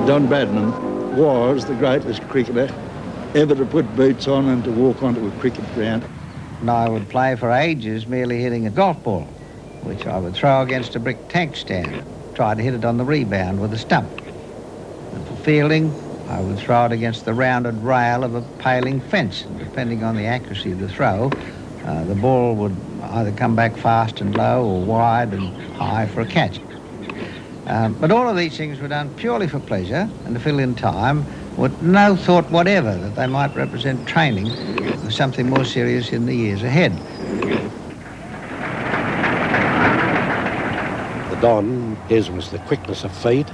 Don Bradman was the greatest cricketer ever to put boots on and to walk onto a cricket ground. And I would play for ages merely hitting a golf ball, which I would throw against a brick tank stand, try to hit it on the rebound with a stump. And for fielding, I would throw it against the rounded rail of a paling fence, and depending on the accuracy of the throw, the ball would either come back fast and low or wide and high for a catch. But all of these things were done purely for pleasure and to fill in time, with no thought whatever that they might represent training for something more serious in the years ahead. The Don, his was the quickness of feet,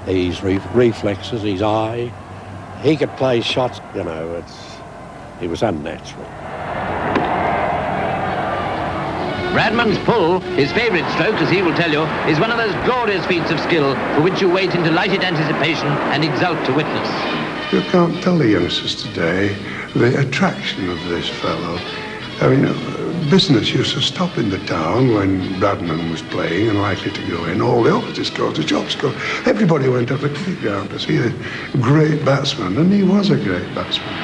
his reflexes, his eye. He could play shots, you know, he was unnatural. Bradman's pull, his favourite stroke, as he will tell you, is one of those glorious feats of skill for which you wait in delighted anticipation and exult to witness. You can't tell the youngsters today the attraction of this fellow. I mean, business used to stop in the town when Bradman was playing and likely to go in. All the offices closed, the shops closed. Everybody went up the cricket ground to see a great batsman, and he was a great batsman.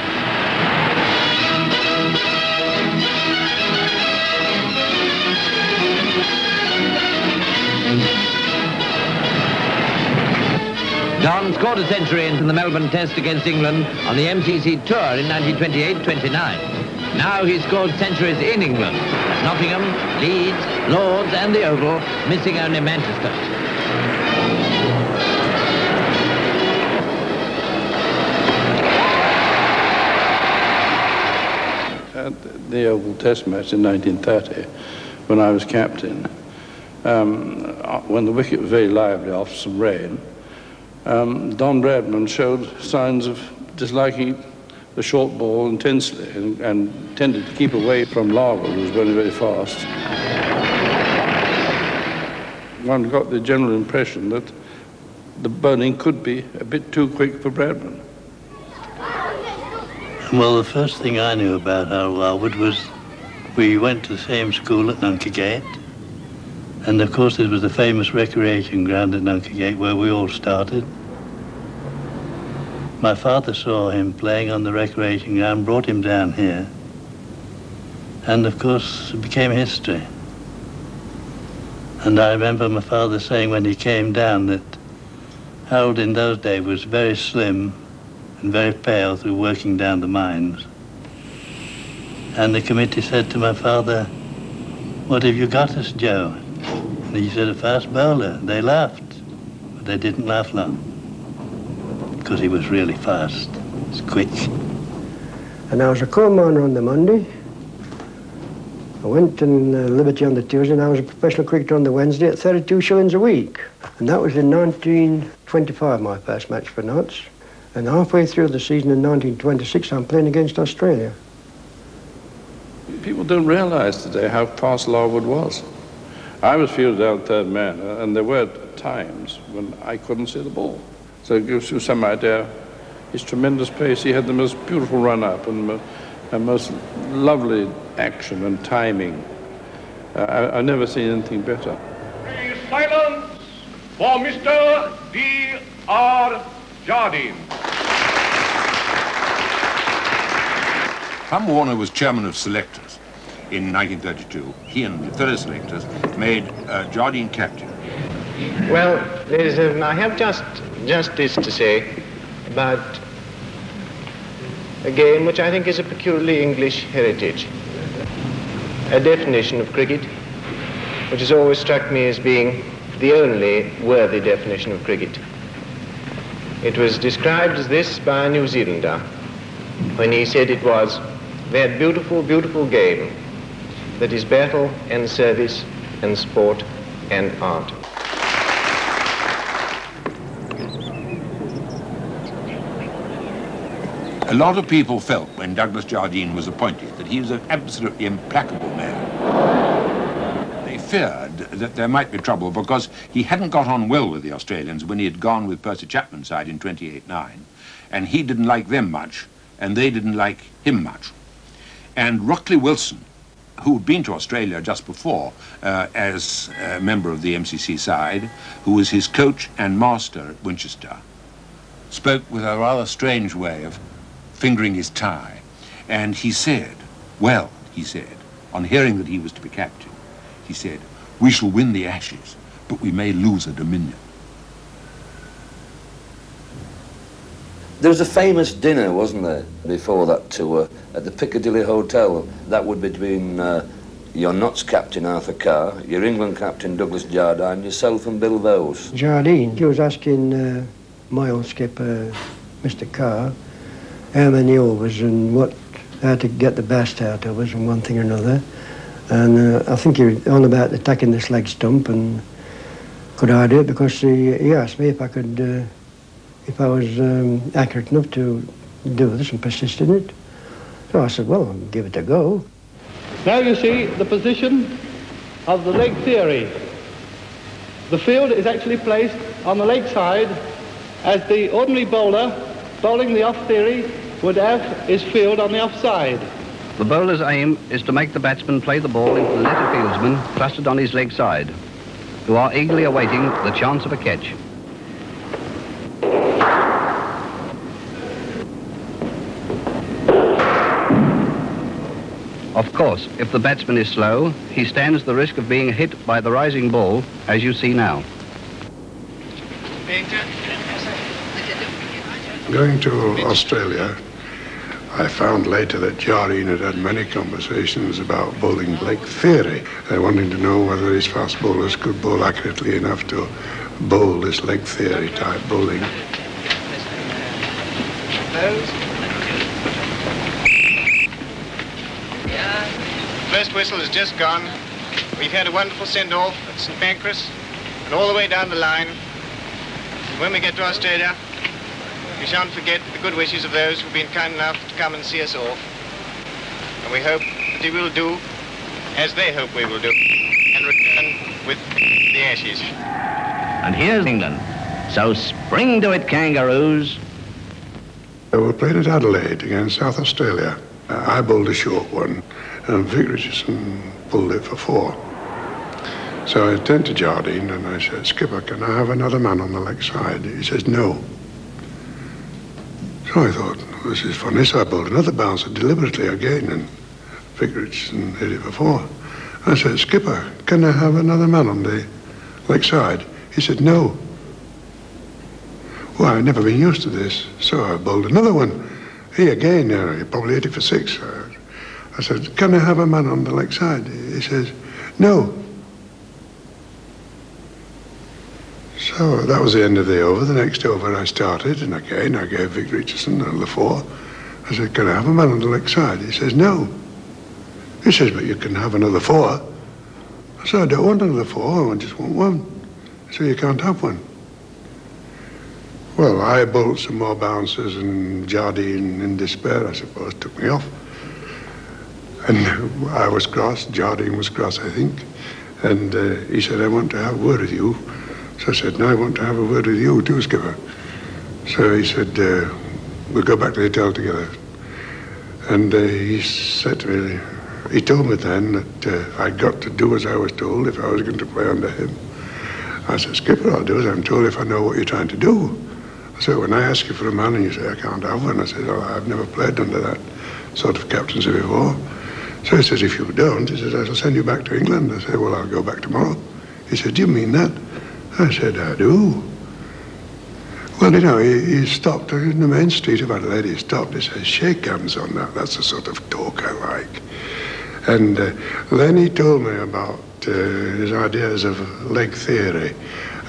Don scored a century in the Melbourne Test against England on the MCC Tour in 1928-29. Now he's scored centuries in England, at Nottingham, Leeds, Lords and the Oval, missing only Manchester. At the Oval Test match in 1930, when I was captain, when the wicket was very lively after some rain, Don Bradman showed signs of disliking the short ball intensely and tended to keep away from Larwood, who was very, very fast. One got the general impression that the bowling could be a bit too quick for Bradman. Well, the first thing I knew about Harold Larwood was we went to the same school at Nunkagate. And of course there was the famous recreation ground at Nunkagate where we all started. My father saw him playing on the recreation ground, brought him down here. And of course it became history. And I remember my father saying when he came down that Harold in those days was very slim and very pale through working down the mines. And the committee said to my father, "What have you got us, Joe?" And he said, "A fast bowler." They laughed, but they didn't laugh long, because he was really fast. He was quick. And I was a coal miner on the Monday. I went in Liberty on the Tuesday, and I was a professional cricketer on the Wednesday at 32 shillings a week. And that was in 1925, my first match for Notts. And halfway through the season in 1926, I'm playing against Australia. People don't realise today how fast Larwood was. I was fielded out third man, and there were times when I couldn't see the ball. So it gives you some idea. His tremendous pace, he had the most beautiful run-up and most lovely action and timing. I've never seen anything better. Silence for Mr. D.R. Jardine. Tom Warner was chairman of selectors in 1932. He and fellow selectors made Jardine captain. Well, I have just this to say about a game which I think is a peculiarly English heritage. A definition of cricket which has always struck me as being the only worthy definition of cricket. It was described as this by a New Zealander when he said it was that beautiful, beautiful game that is battle and service and sport and art. A lot of people felt when Douglas Jardine was appointed that he was an absolutely implacable man. They feared that there might be trouble because he hadn't got on well with the Australians when he had gone with Percy Chapman's side in 28-9, and he didn't like them much, and they didn't like him much. And Rockley Wilson, who had been to Australia just before as a member of the MCC side, who was his coach and master at Winchester, spoke with a rather strange way of fingering his tie. And he said, well, he said, on hearing that he was to be captain, he said, we shall win the Ashes, but we may lose a Dominion. There was a famous dinner, wasn't there, before that tour at the Piccadilly Hotel. That would be between your Notts captain, Arthur Carr, your England captain, Douglas Jardine, yourself and Bill Bowes. Jardine, he was asking my old skipper, Mr. Carr, how many overs and how to get the best out of us and one thing or another. And I think he was on about attacking this leg stump, and could I do it, because he asked me if I could, if I was accurate enough to do this and persist in it. So I said, well, I'll give it a go. Now you see the position of the leg theory. The field is actually placed on the leg side, as the ordinary bowler bowling the off theory would have his field on the off side. The bowler's aim is to make the batsman play the ball into the net of fieldsmen trusted on his leg side, who are eagerly awaiting the chance of a catch. Of course, if the batsman is slow, he stands the risk of being hit by the rising ball, as you see now. Going to Australia, I found later that Jardine had had many conversations about bowling leg theory. They wanted to know whether his fast bowlers could bowl accurately enough to bowl this leg theory type bowling. First whistle has just gone. We've had a wonderful send-off at St Pancras and all the way down the line. When we get to Australia, we shan't forget the good wishes of those who've been kind enough to come and see us off. And we hope that we will do as they hope we will do and return with the Ashes. And here's England. So spring to it, Kangaroos. We played at Adelaide against South Australia. I bowled a short one, and Vic Richardson pulled it for 4. So I turned to Jardine and I said, Skipper, can I have another man on the leg side? He says, no. So I thought, this is funny. So I bowled another bouncer deliberately again, and Vic Richardson hit it for 4. I said, Skipper, can I have another man on the leg side? He said, no. Well, I've never been used to this, so I bowled another one. He again, he probably hit it for 6. I said, can I have a man on the leg side? He says, no. So that was the end of the over. The next over I started, and again I gave Vic Richardson another 4. I said, can I have a man on the leg side? He says, no. He says, but you can have another 4. I said, I don't want another 4, I just want 1. So you can't have one. Well, I bowled some more bouncers, and Jardine, in despair, I suppose, took me off. And I was cross, Jardine was cross, I think. And he said, I want to have a word with you. So I said, no, I want to have a word with you too, Skipper. So he said, we'll go back to the hotel together. And he said to me, he told me then that I'd got to do as I was told if I was going to play under him. I said, Skipper, I'll do as I'm told if I know what you're trying to do. So when I ask you for a man and you say, I can't have one, I said, oh, I've never played under that sort of captaincy before. So he says, if you don't, he says, I shall send you back to England. I said, well, I'll go back tomorrow. He said, do you mean that? I said, I do. Well, you know, he stopped in the main street of Adelaide. He stopped. He says, shake hands on that. That's the sort of talk I like. And then he told me about his ideas of leg theory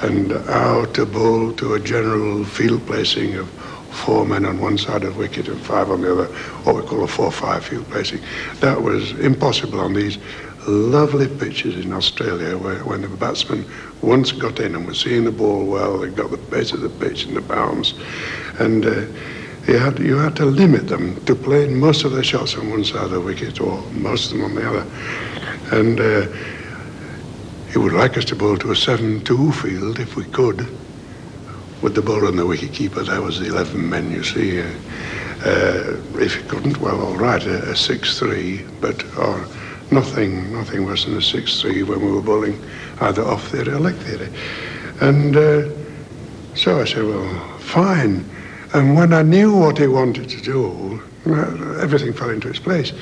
and how to bowl to a general field placing of 4 men on one side of the wicket and 5 on the other, what we call a 4-5 field placing. That was impossible on these lovely pitches in Australia where when the batsman once got in and was seeing the ball well, they got the base of the pitch and the bounce. And you had to limit them to playing most of their shots on one side of the wicket or most of them on the other. And he would like us to bowl to a 7-2 field if we could, with the bowler and the wicket-keeper. That was the 11 men, you see. If he couldn't, well, all right, a 6-3, but nothing worse than a 6-3 when we were bowling either off theory or leg theory. And so I said, well, fine. And when I knew what he wanted to do, everything fell into its place.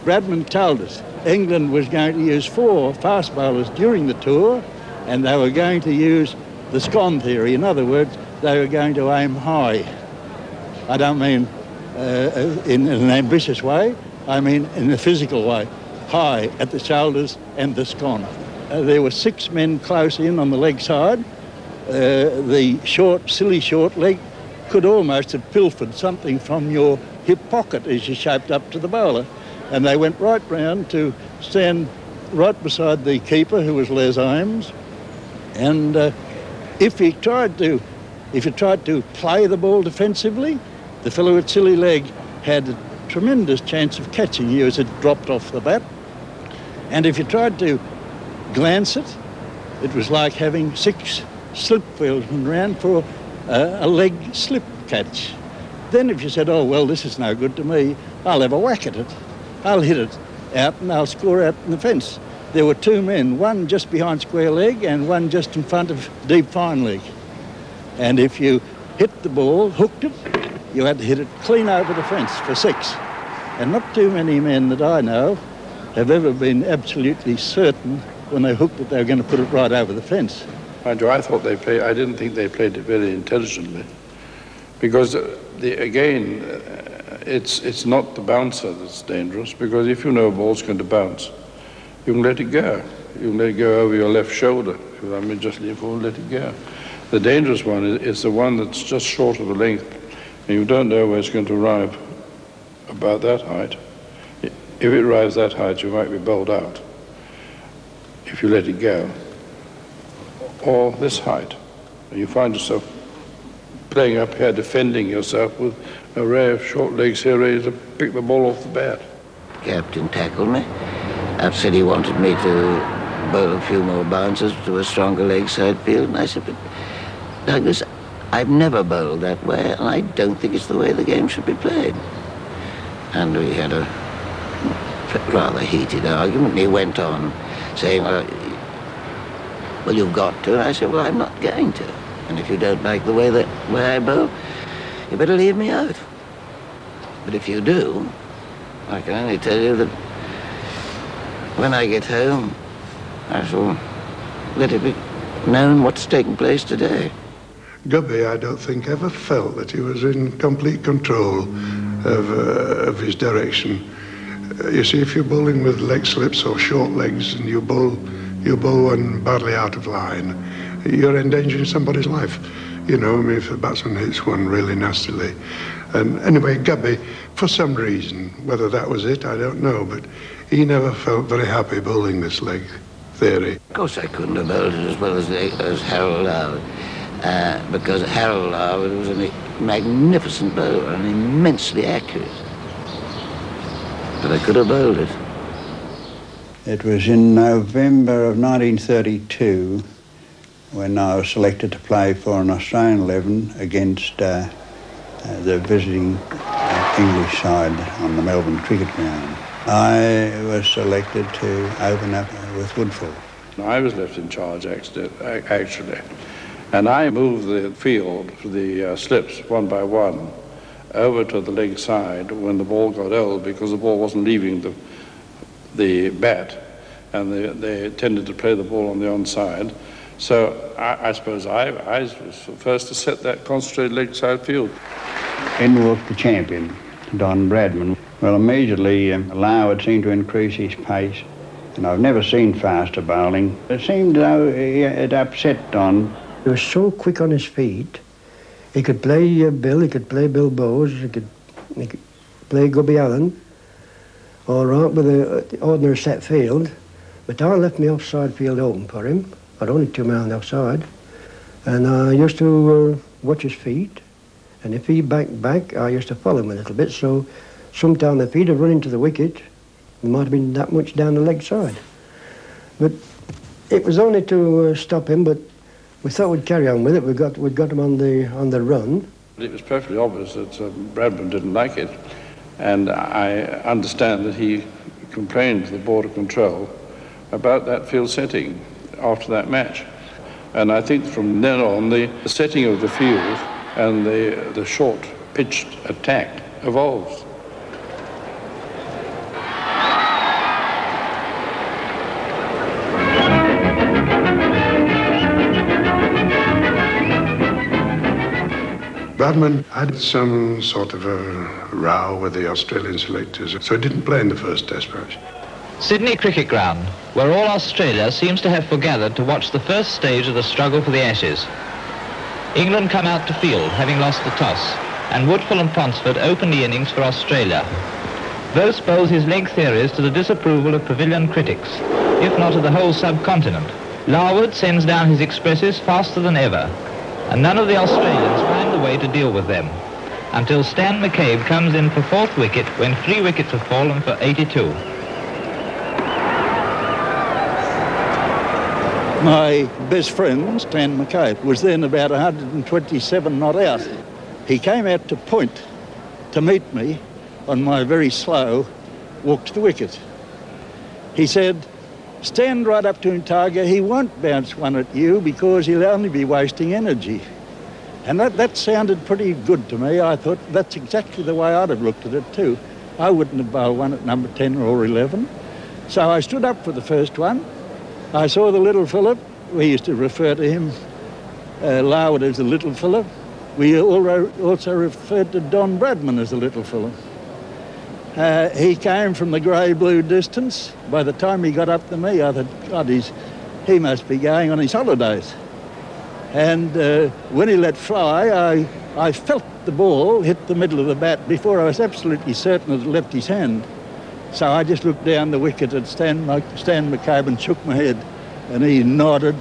Bradman told us England was going to use 4 fast bowlers during the tour, and they were going to use the scone theory. In other words, they were going to aim high. I don't mean in an ambitious way, I mean in a physical way. High at the shoulders and the scone. There were 6 men close in on the leg side. The silly short leg could almost have pilfered something from your hip pocket as you shaped up to the bowler. And they went right round to stand right beside the keeper, who was Les Ames. And if you tried to play the ball defensively, the fellow with silly leg had a tremendous chance of catching you as it dropped off the bat. And if you tried to glance it, it was like having 6 slip fieldsmen round for a leg slip catch. Then if you said, oh, well, this is no good to me, I'll have a whack at it. I'll hit it out and I'll score out in the fence. There were 2 men, one just behind square leg and one just in front of deep fine leg. And if you hit the ball, hooked it, you had to hit it clean over the fence for 6. And not too many men that I know have ever been absolutely certain when they hooked it they were going to put it right over the fence. Mind you, I didn't think they played it very intelligently, because it's not the bouncer that's dangerous, because if you know a ball's going to bounce, you can let it go. You can let it go over your left shoulder. I mean, just let it go. The dangerous one is the one that's just short of the length, and you don't know where it's going to arrive about that height. If it arrives that height, you might be bowled out if you let it go. Or this height. And you find yourself playing up here, defending yourself with an array of short legs here ready to pick the ball off the bat. Captain tackled me. Said he wanted me to bowl a few more bounces to a stronger leg side field. And I said, but Douglas, I've never bowled that way, and I don't think it's the way the game should be played. And we had a rather heated argument, and he went on saying, well, you've got to. And I said, well, I'm not going to. And if you don't like the way I bowl, you better leave me out. But if you do, I can only tell you that when I get home, I shall let it be known what's taken place today. Gubby, I don't think, ever felt that he was in complete control of his direction. You see, if you're bowling with leg slips or short legs and you bowl one badly out of line, you're endangering somebody's life. You know, I mean, if the batsman hits one really nastily. And anyway, Gubby, for some reason, whether that was it, I don't know, but he never felt very happy bowling this leg theory. Of course I couldn't have bowled it as well as Harold Larwood, because Harold Larwood was a magnificent bowler and immensely accurate. But I could have bowled it. It was in November of 1932 when I was selected to play for an Australian 11 against the visiting English side on the Melbourne cricket ground. I was selected to open up with Woodfull. I was left in charge, actually, and I moved the field for the slips one by one over to the leg side when the ball got old, because the ball wasn't leaving the bat, and they tended to play the ball on the onside. So I suppose I was the first to set that concentrated leg side field. In walked the champion, Don Bradman. Well, immediately Larwood seemed to increase his pace, and I've never seen faster bowling. It seemed as though it upset Don. He was so quick on his feet. He could play Bill, he could play Bill Bowes, he could play Gubby Allen, all right, with the ordinary set field. But I left my offside field open for him. I'd only 2 men on the offside. And I used to watch his feet. And if he backed back, I used to follow him a little bit. So sometimes if he'd have run into the wicket, it might have been that much down the leg side. But it was only to stop him, but we thought we'd carry on with it. We got him on the run. It was perfectly obvious that Bradman didn't like it. And I understand that he complained to the Board of Control about that field setting after that match. And I think from then on, the setting of the field and the short-pitched attack evolves. Bradman had some sort of a row with the Australian selectors, so he didn't play in the first Test match. Sydney Cricket Ground, where all Australia seems to have foregathered to watch the first stage of the struggle for the Ashes. England come out to field, having lost the toss, and Woodfull and Ponsford open the innings for Australia. Bose bowls his leg theories to the disapproval of pavilion critics, if not of the whole subcontinent. Larwood sends down his expresses faster than ever, and none of the Australians find the way to deal with them, until Stan McCabe comes in for fourth wicket when 3 wickets have fallen for 82. My best friend, Stan McCabe, was then about 127 not out. He came out to point to meet me on my very slow walk to the wicket. He said, "Stand right up to him, Tiger. He won't bounce one at you because he'll only be wasting energy." And that sounded pretty good to me. I thought that's exactly the way I'd have looked at it too. I wouldn't have bowled one at number 10 or 11. So I stood up for the first one. I saw the little Philip. We used to refer to him, Larwood, as the little Philip. We also referred to Don Bradman as the little Philip. He came from the grey-blue distance. By the time he got up to me, I thought, God, he must be going on his holidays. And when he let fly, I felt the ball hit the middle of the bat before I was absolutely certain it left his hand. So I just looked down the wicket at Stan McCabe and shook my head. And he nodded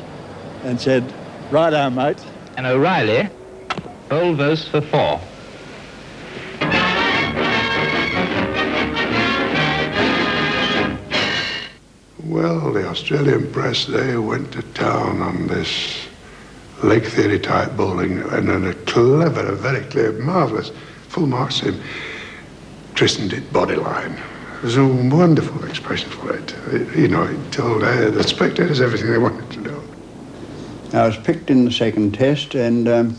and said, "Righto, mate." And O'Reilly bowled Bose for 4. Well, the Australian press, they went to town on this leg theory type bowling, and then a very clever, marvellous, full marks to him, christened it bodyline. It was a wonderful expression for it. It told the spectators everything they wanted to know. I was picked in the second test, and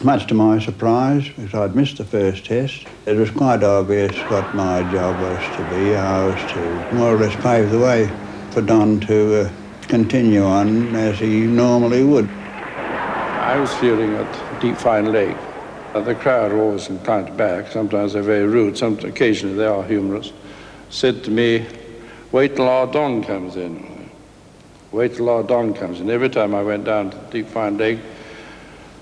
much to my surprise, because I'd missed the first test, it was quite obvious what my job was to be. I was to more or less pave the way for Don to continue on as he normally would. I was fielding at deep fine leg. The crowd are always inclined to back. Sometimes they're very rude. Occasionally they are humorous. Said to me, "Wait till our Don comes in. Wait till our Don comes in." Every time I went down to deep fine leg,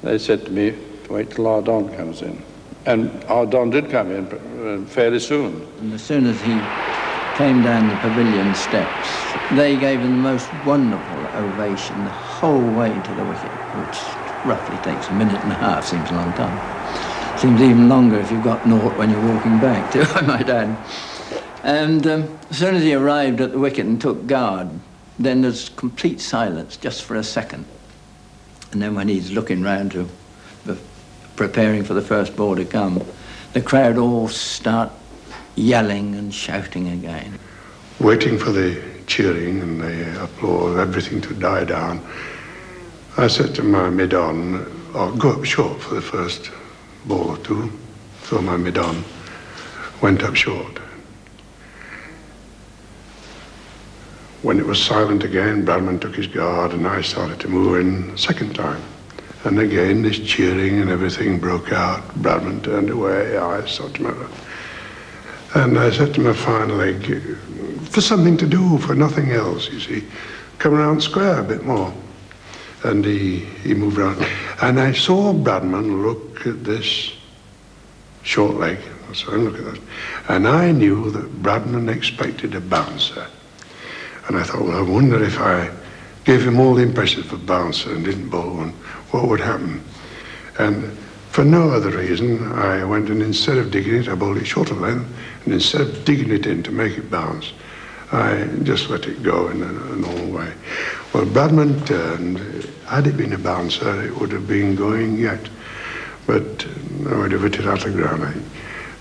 they said to me, "Wait till our Don comes in." And our Don did come in fairly soon. And as soon as he came down the pavilion steps, they gave him the most wonderful ovation the whole way to the wicket, which roughly takes a minute and a half. Seems a long time. Seems even longer if you've got naught when you're walking back, too, I might add. And as soon as he arrived at the wicket and took guard, then there's complete silence just for a second. And then when he's looking round to preparing for the first ball to come, the crowd all start yelling and shouting again. Waiting for the cheering and the applause, everything to die down, I said to my mid-on, go up short for the first ball or two. So my mid-on went up short. When it was silent again, Bradman took his guard and I started to move in second time. And again, this cheering and everything broke out. Bradman turned away, I started to move. And I said to my final leg, for something to do, for nothing else, you see, come around square a bit more. And he moved around. And I saw Bradman look at this short leg. I saw him look at that. And I knew that Bradman expected a bouncer. And I thought, well, I wonder if I gave him all the impressions of a bouncer and didn't bowl one, what would happen? And for no other reason, I went and instead of digging it, I bowled it short of length. And instead of digging it in to make it bounce, I just let it go in a normal way. Well, Bradman turned. Had it been a bouncer, it would have been going yet. But I would have hit it out of the ground, I think.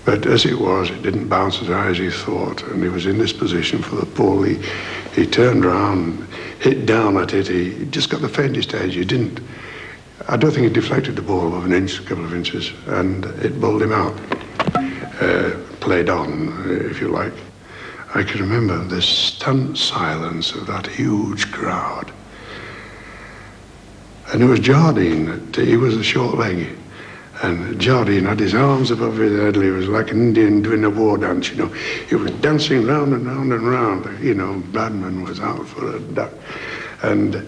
But as it was, it didn't bounce as high as he thought. And he was in this position for the ball. He turned round, hit down at it. He just got the faintest edge. He didn't. I don't think he deflected the ball above an inch, a couple of inches, and it bowled him out. Played on, if you like. I can remember the stunned silence of that huge crowd. And it was Jardine, he was a short leg. And Jardine had his arms above his head. He was like an Indian doing a war dance, you know. He was dancing round and round and round. You know, Bradman was out for a duck. And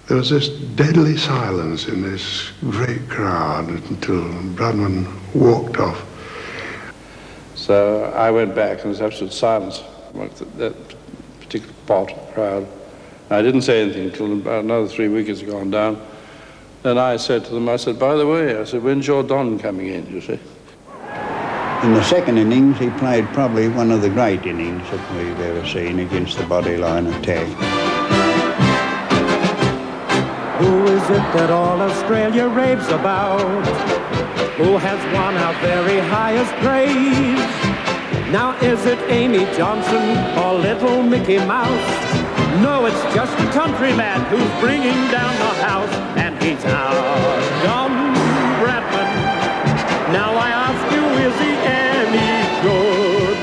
there was this deadly silence in this great crowd until Bradman walked off. So I went back and there was absolute silence amongst that particular part of the crowd. I didn't say anything until about another 3 wickets had gone down. Then I said to them, I said, by the way, I said, when's your Don coming in, you see? In the second innings, he played probably one of the great innings that we've ever seen against the bodyline attack. Who is it that all Australia raves about? Who has won our very highest praise? Now is it Amy Johnson or little Mickey Mouse? No, it's just a countryman who's bringing down the house, and he's our Don Bradman. Now I ask you, is he any good?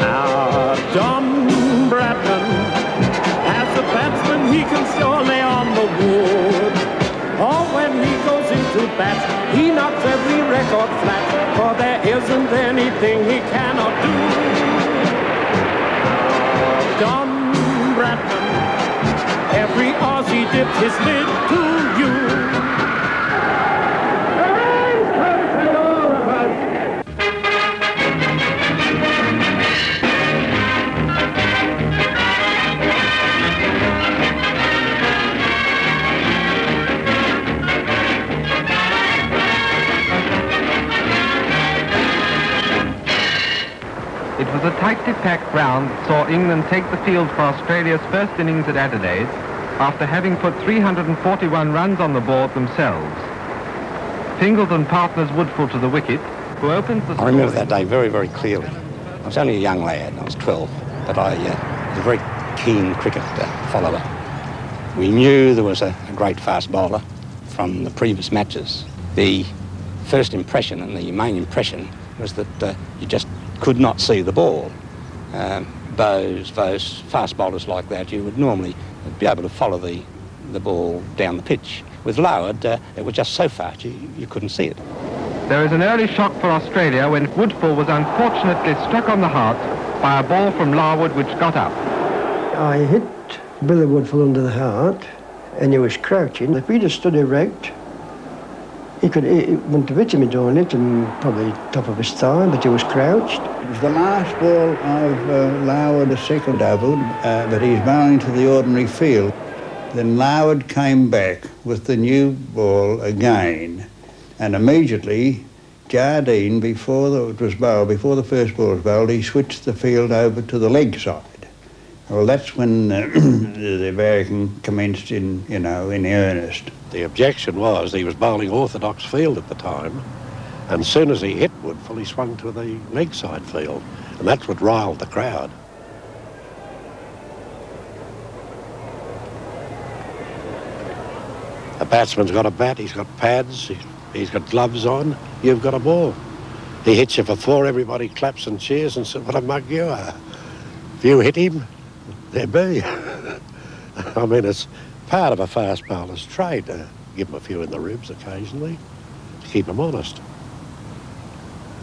Our Don Bradman, as a batsman, he can surely on the wood. Or when he goes into bat, he knocks every record flat, for there isn't anything he cannot do. Our Don Bradman, every Aussie dipped his lid to you. It was a tightly packed ground that saw England take the field for Australia's first innings at Adelaide after having put 341 runs on the board themselves. Fingleton partners Woodfull to the wicket, who opens the scoring. I remember that day very, very clearly. I was only a young lad, I was 12, but I was a very keen cricket follower. We knew there was a great fast bowler from the previous matches. The first impression and the main impression was that you just could not see the ball. Those fast bowlers like that, you would normally be able to follow the ball down the pitch. With Larwood, it was just so fast you couldn't see it. There is an early shock for Australia when Woodfull was unfortunately struck on the heart by a ball from Larwood which got up. I hit Billy Woodfull under the heart, and he was crouching. If he'd have stood erect, he wouldn't have hit him on it, and probably top of his thigh, but he was crouched. It was the last ball of Larwood, a second over, but he's bowling to the ordinary field. Then Larwood came back with the new ball again, and immediately Jardine, before the first ball was bowled, he switched the field over to the leg side. Well, that's when the American commenced in earnest. The objection was he was bowling orthodox field at the time, and as soon as he hit Woodfull, he swung to the leg side field, and that's what riled the crowd. A batsman's got a bat, he's got pads, he's got gloves on, you've got a ball. He hits you for four, everybody claps and cheers and says, what a mug you are. If you hit him, there be. I mean, it's part of a fast bowler's trade to give him a few in the ribs occasionally to keep him honest.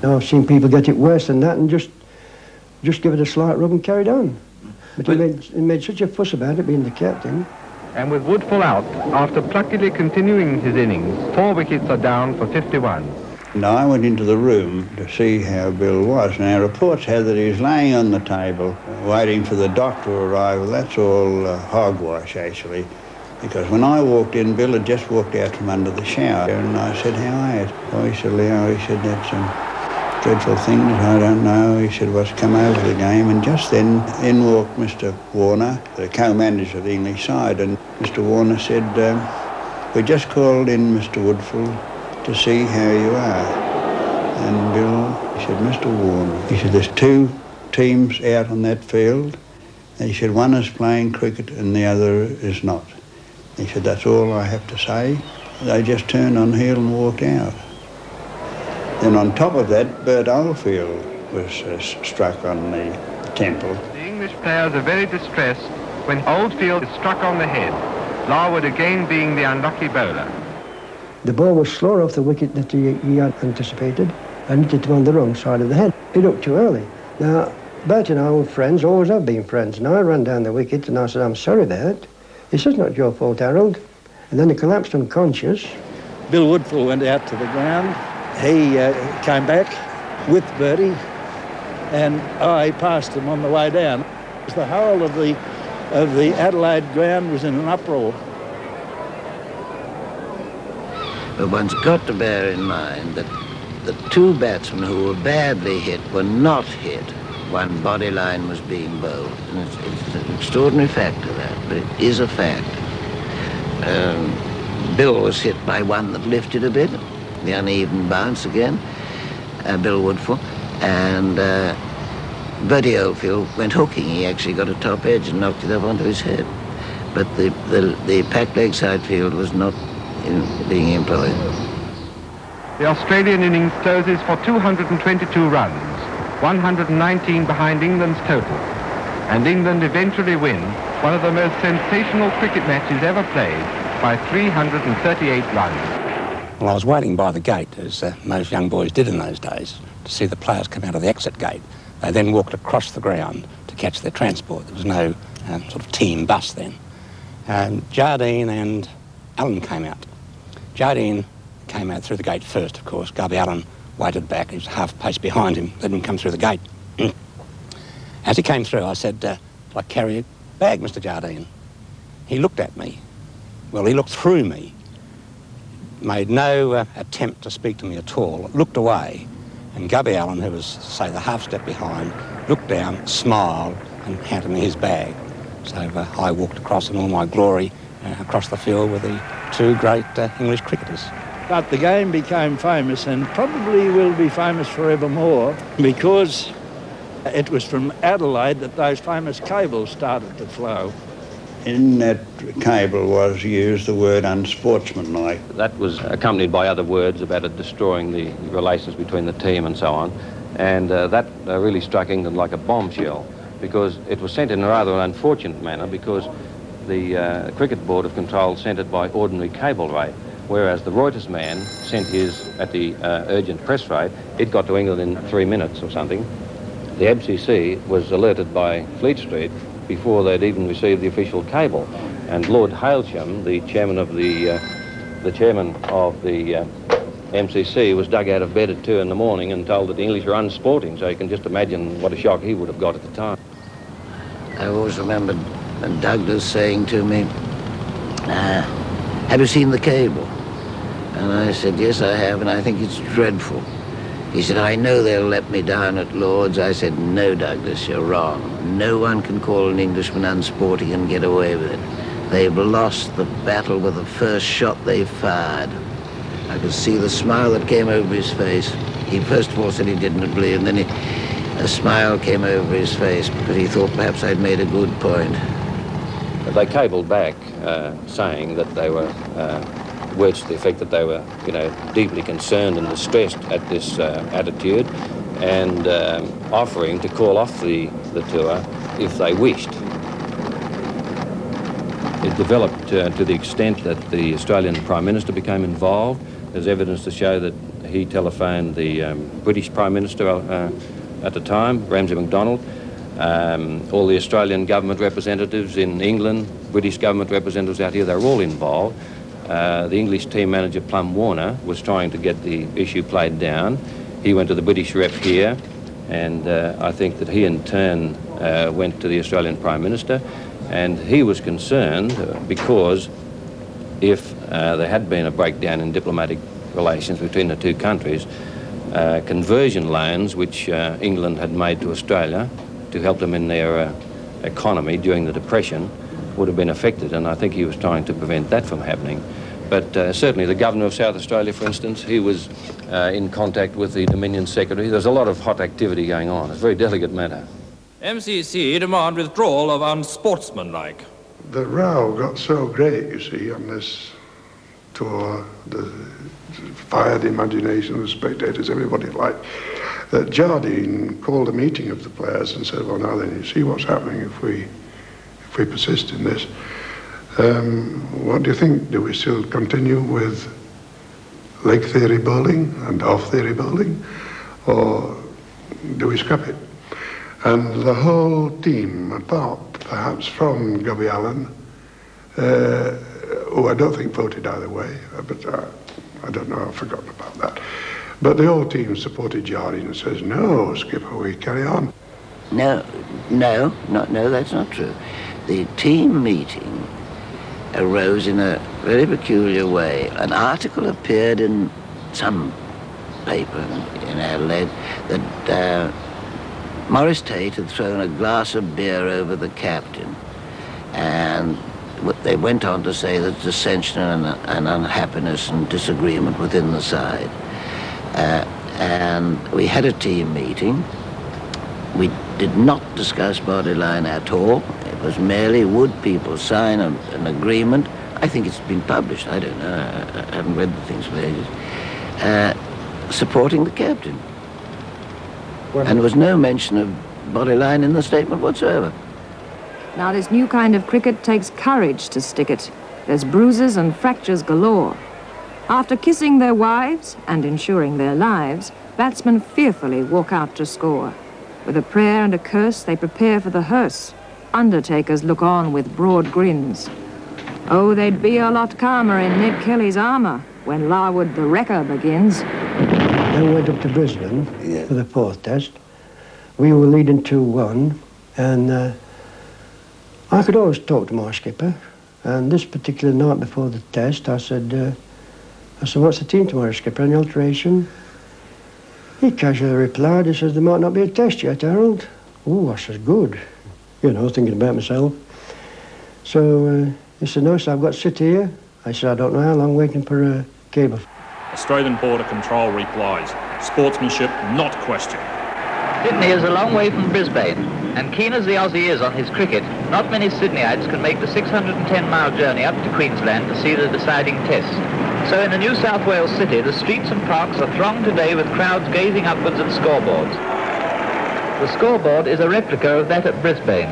I've seen people get it worse than that and just give it a slight rub and carried on. But he made such a fuss about it, being the captain. And with Woodfull out, after pluckily continuing his innings, 4 wickets are down for 51. And I went into the room to see how Bill was. Now, reports had that he was laying on the table, waiting for the doctor to arrive. Well, that's all hogwash, actually, because when I walked in, Bill had just walked out from under the shower, and I said, how are you? Oh, he said, Leo, he said, that's some dreadful things, I don't know. He said, what's come over the game? And just then, in walked Mr. Warner, the co-manager of the English side, and Mr. Warner said, we just called in Mr. Woodfull to see how you are. And Bill, he said, Mr. Warner, he said, there's 2 teams out on that field. And he said, one is playing cricket and the other is not. He said, that's all I have to say. They just turned on heel and walked out. Then on top of that, Bert Oldfield was struck on the temple. The English players are very distressed when Oldfield is struck on the head, Larwood again being the unlucky bowler. The ball was slower off the wicket than he had anticipated, and hit him on the wrong side of the head. He looked too early. Now, Bert and I were friends, always have been friends, and I ran down the wicket and I said, I'm sorry, Bert. He says, not your fault, Harold. And then he collapsed unconscious. Bill Woodfull went out to the ground. He came back with Bertie, and I passed him on the way down. The whole of the Adelaide ground was in an uproar. But one's got to bear in mind that the two batsmen who were badly hit were not hit when body line was being bowled. And it's an extraordinary fact of that, but it is a fact. Bill was hit by one that lifted a bit, the uneven bounce again, Bill Woodfull, and Bertie Oldfield went hooking. He actually got a top edge and knocked it up onto his head. But the packed leg side field was not being employed. The Australian innings closes for 222 runs, 119 behind England's total. And England eventually win one of the most sensational cricket matches ever played by 338 runs. Well, I was waiting by the gate, as most young boys did in those days, to see the players come out of the exit gate. They then walked across the ground to catch their transport. There was no sort of team bus then. Jardine and Allen came out. Jardine came out through the gate first, of course. Gubby Allen waited back. He was half a pace behind him, let him come through the gate. As he came through, I said, "Do I carry a bag, Mr. Jardine?" He looked at me. Well, he looked through me, made no attempt to speak to me at all, looked away, and Gubby Allen, who was, say, the half step behind, looked down, smiled, and handed me his bag. So I walked across in all my glory across the field with the two great English cricketers. But the game became famous, and probably will be famous forevermore, because it was from Adelaide that those famous cables started to flow. In that cable was used the word unsportsmanlike. That was accompanied by other words about it destroying the relations between the team and so on. And that really struck England like a bombshell, because it was sent in a rather unfortunate manner, because the Cricket Board of Control sent it by ordinary cable rate, whereas the Reuters man sent his at the urgent press rate. It got to England in 3 minutes or something. The MCC was alerted by Fleet Street before they'd even received the official cable, and Lord Hailsham, the chairman of the MCC, was dug out of bed at 2 in the morning and told that the English were unsporting. So you can just imagine what a shock he would have got at the time. I always remembered Douglas saying to me, "Have you seen the cable?" And I said, "Yes, I have, and I think it's dreadful." He said, "I know they'll let me down at Lord's." I said, "No, Douglas, you're wrong. No one can call an Englishman unsporting and get away with it. They've lost the battle with the first shot they fired." I could see the smile that came over his face. He first of all said he didn't believe, and then a smile came over his face because he thought perhaps I'd made a good point. They cabled back saying that they were words to the effect that they were, deeply concerned and distressed at this attitude, and offering to call off the tour if they wished. It developed to the extent that the Australian Prime Minister became involved. There's evidence to show that he telephoned the British Prime Minister at the time, Ramsay MacDonald, all the Australian government representatives in England, British government representatives out here, they were all involved. The English team manager, Plum Warner, was trying to get the issue played down. He went to the British rep here, and I think that he in turn went to the Australian Prime Minister, and he was concerned because if there had been a breakdown in diplomatic relations between the two countries, conversion loans which England had made to Australia to help them in their economy during the Depression would have been affected, and I think he was trying to prevent that from happening. But certainly the Governor of South Australia, for instance, he was in contact with the Dominion Secretary. There's a lot of hot activity going on. It's a very delicate matter. MCC demand withdrawal of unsportsmanlike. the row got so great, you see, on this tour, the fired imagination of the spectators, everybody liked, that Jardine called a meeting of the players and said, well, now then, you see what's happening if we persist in this. What do you think? Do we still continue with leg theory bowling and off theory bowling, or do we scrap it? And the whole team, apart perhaps from Gubby Allen, who I don't think voted either way, but I don't know, I've forgotten about that. But the whole team supported Jardine and says, no, Skipper, we carry on. No, that's not true. The team meeting arose in a very peculiar way. An article appeared in some paper in Adelaide that Morris Tate had thrown a glass of beer over the captain, and they went on to say that dissension and unhappiness and disagreement within the side. And we had a team meeting. We did not discuss body line at all. It was merely, would people sign an agreement? I think it's been published, I don't know, I haven't read the things for ages, supporting the captain. And there was no mention of body line in the statement whatsoever. Now, this new kind of cricket takes courage to stick it. There's bruises and fractures galore. After kissing their wives and ensuring their lives, batsmen fearfully walk out to score. With a prayer and a curse, they prepare for the hearse. Undertakers look on with broad grins. Oh, they'd be a lot calmer in Ned Kelly's armour when Larwood the Wrecker begins. Then we went up to Brisbane for the fourth test. We were leading 2-1, and I could always talk to my skipper. And this particular night before the test, I said, what's the team tomorrow, Skipper? Any alteration? He casually replied, he says, there might not be a test yet, Harold. Oh, I says, good. You know, thinking about myself. So he said, no, so I've got to sit here. I said, I don't know how long, waiting for a cable. Australian Border Control replies, sportsmanship not questioned. Sydney is a long way from Brisbane, and keen as the Aussie is on his cricket, not many Sydneyites can make the 610-mile journey up to Queensland to see the deciding test. So in the New South Wales city, the streets and parks are thronged today with crowds gazing upwards at scoreboards. The scoreboard is a replica of that at Brisbane,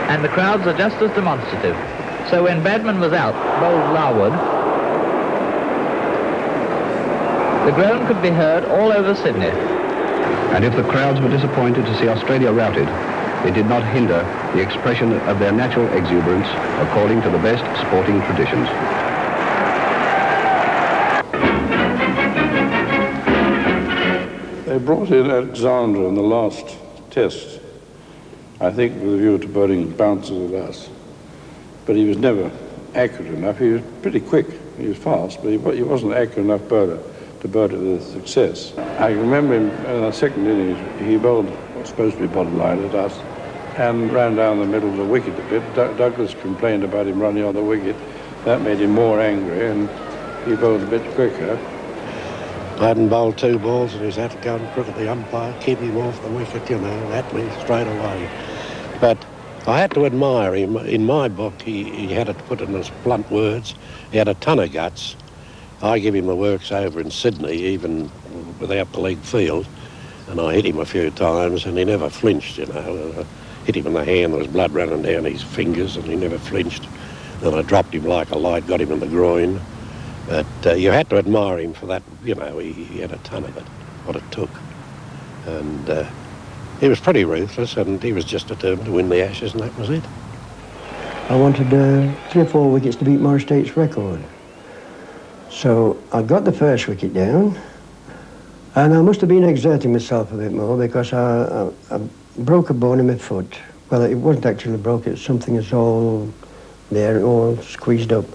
and the crowds are just as demonstrative. So when Badman was out, bowled Larwood, the groan could be heard all over Sydney. And if the crowds were disappointed to see Australia routed, it did not hinder the expression of their natural exuberance according to the best sporting traditions. They brought in Alexander in the last test, I think with a view to bowling bounces at us. But he was never accurate enough. He was pretty quick, he was fast, but he wasn't an accurate enough bowler to bowl it with success. I remember him in the second innings, he bowled what was supposed to be bottom line at us and ran down the middle of the wicket a bit. Douglas complained about him running on the wicket. That made him more angry, and he bowled a bit quicker. Gladden bowled 2 balls and he's had to go and crook at the umpire, keep him off the wicket, you know, at me straight away. But I had to admire him. In my book, he had to put it in his blunt words. He had a ton of guts. I give him the works over in Sydney, even without the leg field, and I hit him a few times and he never flinched, you know. I hit him in the hand, there was blood running down his fingers and he never flinched. Then I dropped him like a light, got him in the groin. But you had to admire him for that, you know, he had a ton of it, what it took. And he was pretty ruthless and he was just determined to win the Ashes and that was it. I wanted 3 or 4 wickets to beat Morris Tate's record. So I got the first wicket down, and I must have been exerting myself a bit more because I broke a bone in my foot. Well, it wasn't actually broke, it's something that's all there, all squeezed up.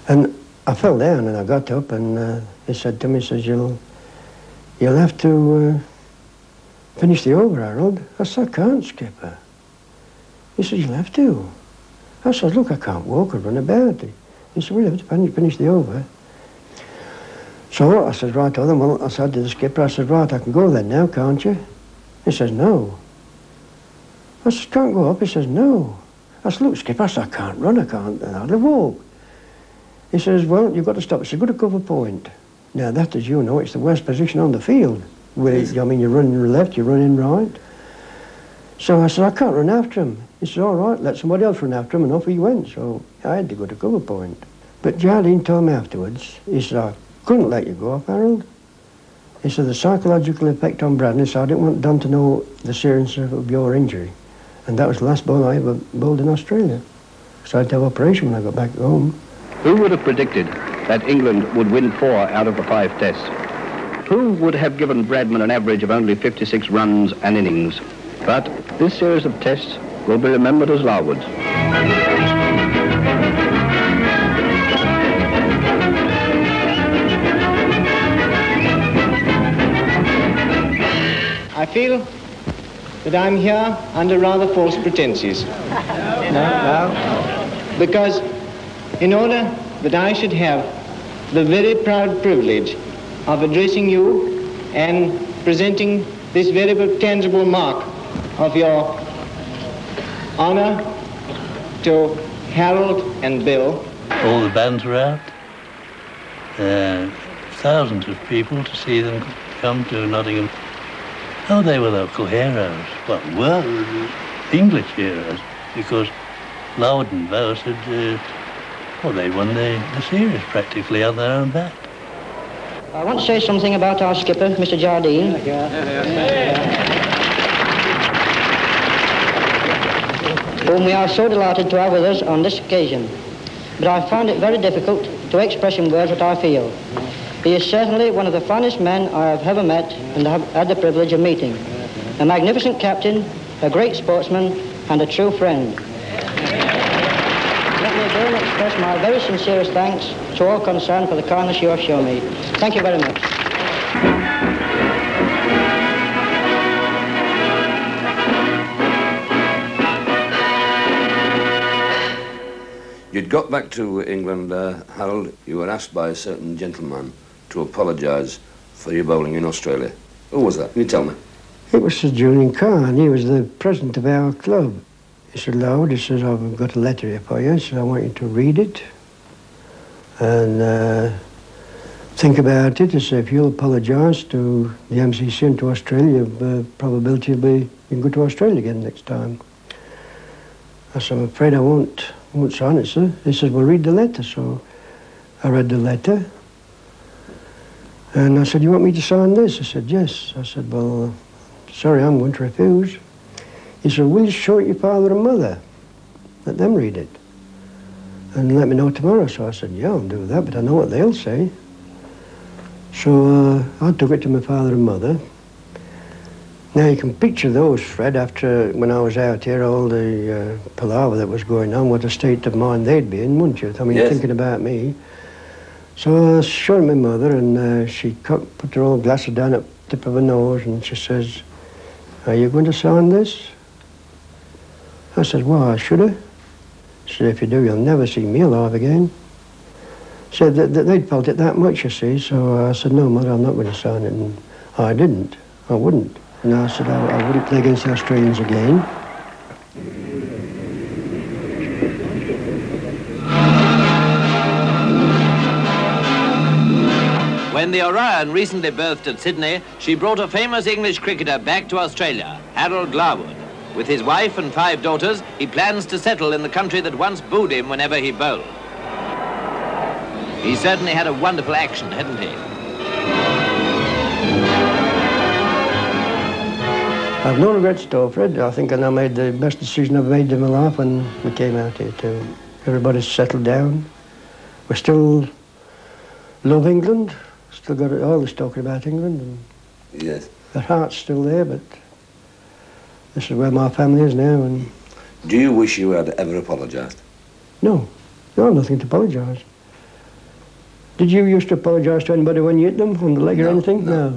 And I fell down and I got up and he said to me, he says, you'll have to finish the over, Harold. I said, I can't, Skipper. He said, you'll have to. I said, look, I can't walk or run about. He said, well, you have to finish the over. So I said, right, then, well, I said to the skipper, I said, right, I can go then now, can't you? He says, no. I said, can't go up. He says, no. I said, look, Skipper, I said, I can't run, I can't hardly walk. He says, well, you've got to stop. It's a good cover point. Now, that, as you know, it's the worst position on the field. I mean, you're running left, you're running right. So I said, I can't run after him. He said, all right, let somebody else run after him, and off he went. So I had to go to cover point. But Jardine told me afterwards, he said, I couldn't let you go off, Harold. He said, the psychological effect on Bradley, so I didn't want Don to know the seriousness of your injury. And that was the last ball I ever bowled in Australia. So I had to have an operation when I got back home. Who would have predicted that England would win 4 out of the 5 tests? Who would have given Bradman an average of only 56 runs an innings? But this series of tests will be remembered as Larwood's. I feel that I'm here under rather false pretenses. No. Because in order that I should have the very proud privilege of addressing you and presenting this very tangible mark of your honor to Harold and Bill. All the bands were out. Thousands of people to see them come to Nottingham. Oh, they were local heroes. Well, English heroes, because Larwood and Vose had, well, they won the series practically on their own bat. I want to say something about our skipper, Mr. Jardine. Whom we are so delighted to have with us on this occasion. But I find it very difficult to express in words what I feel. He is certainly one of the finest men I have ever met and have had the privilege of meeting. A magnificent captain, a great sportsman, and a true friend. Let me again express my very sincerest thanks to all concerned for the kindness you have shown me. Thank you very much. You'd got back to England, Harold. You were asked by a certain gentleman to apologise for your bowling in Australia. Who was that? Can you tell me? It was Sir Julian Carn. He was the president of our club. He said, Lord, he says, I've got a letter here for you. He said, I want you to read it and think about it. He said, if you'll apologise to the MCC and to Australia, the probability will be you can go to Australia again next time. I said, I'm afraid I won't sign it, sir. He said, well, read the letter. So I read the letter. And I said, you want me to sign this? I said, yes. I said, well, sorry, I'm going to refuse. He said, will you show it your father and mother? Let them read it. And let me know tomorrow. So I said, yeah, I'll do that, but I know what they'll say. So I took it to my father and mother. Now, you can picture those, Fred, after when I was out here, all the palaver that was going on, what a state of mind they'd be in, wouldn't you? I mean, yes. Thinking about me. So I showed my mother, and she put her old glasses down at the tip of her nose, and she says, are you going to sign this? I said, why, should I? She said, if you do, you'll never see me alive again. Said that they'd felt it that much, you see, so I said, no, Mother, I'm not going to sign it, and I didn't. I wouldn't. And I said I wouldn't play against the Australians again. When the Orion recently berthed at Sydney, she brought a famous English cricketer back to Australia, Harold Larwood. With his wife and 5 daughters, he plans to settle in the country that once booed him whenever he bowled. He certainly had a wonderful action, hadn't he? I've no regrets, though, Fred. I think I made the best decision I've made in my life when we came out here, too. Everybody's settled down. We still love England. Still got all this talking about England. And yes. The heart's still there, but this is where my family is now. And do you wish you had ever apologised? No. No, nothing to apologise. Did you used to apologise to anybody when you hit them on the leg or anything? No.